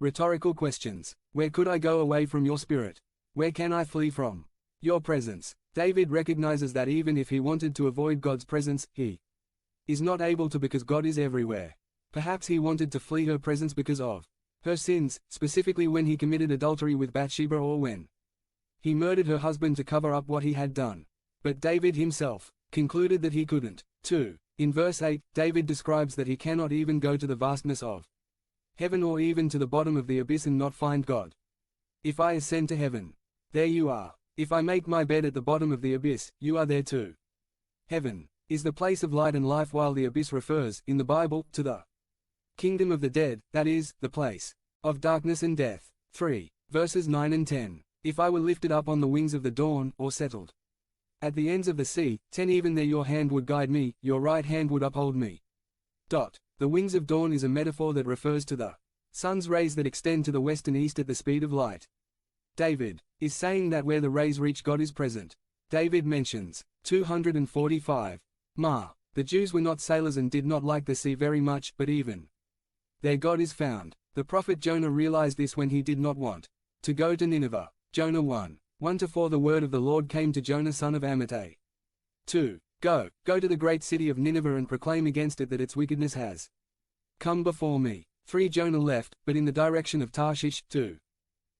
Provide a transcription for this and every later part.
Rhetorical questions. Where could I go away from your spirit? Where can I flee from your presence? David recognizes that even if he wanted to avoid God's presence, he is not able to because God is everywhere. Perhaps he wanted to flee her presence because of her sins, specifically when he committed adultery with Bathsheba or when he murdered her husband to cover up what he had done. But David himself concluded that he couldn't. 2. In verse 8, David describes that he cannot even go to the vastness of heaven or even to the bottom of the abyss and not find God. If I ascend to heaven, there you are. If I make my bed at the bottom of the abyss, you are there too. Heaven is the place of light and life, while the abyss refers, in the Bible, to the kingdom of the dead, that is, the place of darkness and death. 3. Verses 9 and 10. If I were lifted up on the wings of the dawn, or settled at the ends of the sea, 10 Even there your hand would guide me, your right hand would uphold me. The wings of dawn is a metaphor that refers to the sun's rays that extend to the west and east at the speed of light. David is saying that where the rays reach, God is present. David mentions 245. The Jews were not sailors and did not like the sea very much, but even there God is found. The prophet Jonah realized this when he did not want to go to Nineveh. Jonah 1:1-4 The word of the Lord came to Jonah son of Amittai. 2. Go to the great city of Nineveh and proclaim against it that its wickedness has come before me. 3. Jonah left, but in the direction of Tarshish, to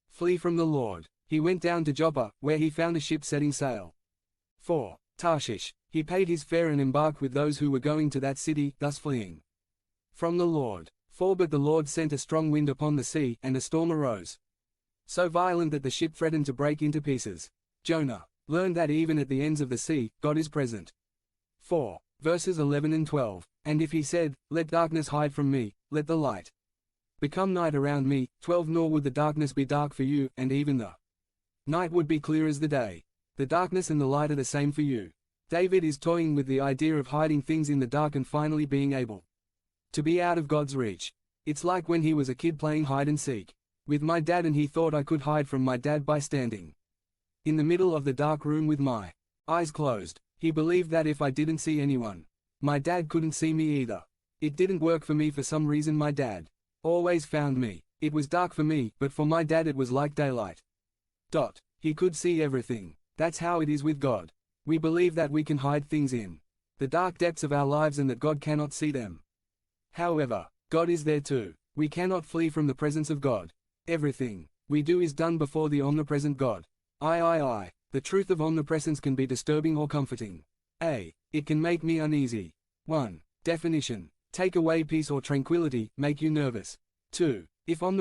flee from the Lord. He went down to Joppa, where he found a ship setting sail for Tarshish. He paid his fare and embarked with those who were going to that city, thus fleeing from the Lord. 4. But the Lord sent a strong wind upon the sea, and a storm arose, so violent that the ship threatened to break into pieces. Jonah learned that even at the ends of the sea, God is present. 4. Verses 11 and 12. And if he said, Let darkness hide from me, let the light become night around me. 12. Nor would the darkness be dark for you, and even the night would be clear as the day. The darkness and the light are the same for you. David is toying with the idea of hiding things in the dark and finally being able to be out of God's reach. It's like when he was a kid playing hide and seek with my dad, and he thought I could hide from my dad by standing in the middle of the dark room with my eyes closed. He believed that if I didn't see anyone, my dad couldn't see me either. It didn't work for me for some reason. My dad always found me. It was dark for me, but for my dad it was like daylight. He could see everything. That's how it is with God. We believe that we can hide things in the dark depths of our lives and that God cannot see them. However, God is there too. We cannot flee from the presence of God. Everything we do is done before the omnipresent God. The truth of omnipresence can be disturbing or comforting. It can make me uneasy. 1. Definition. Take away peace or tranquility, make you nervous. 2. If omnipresence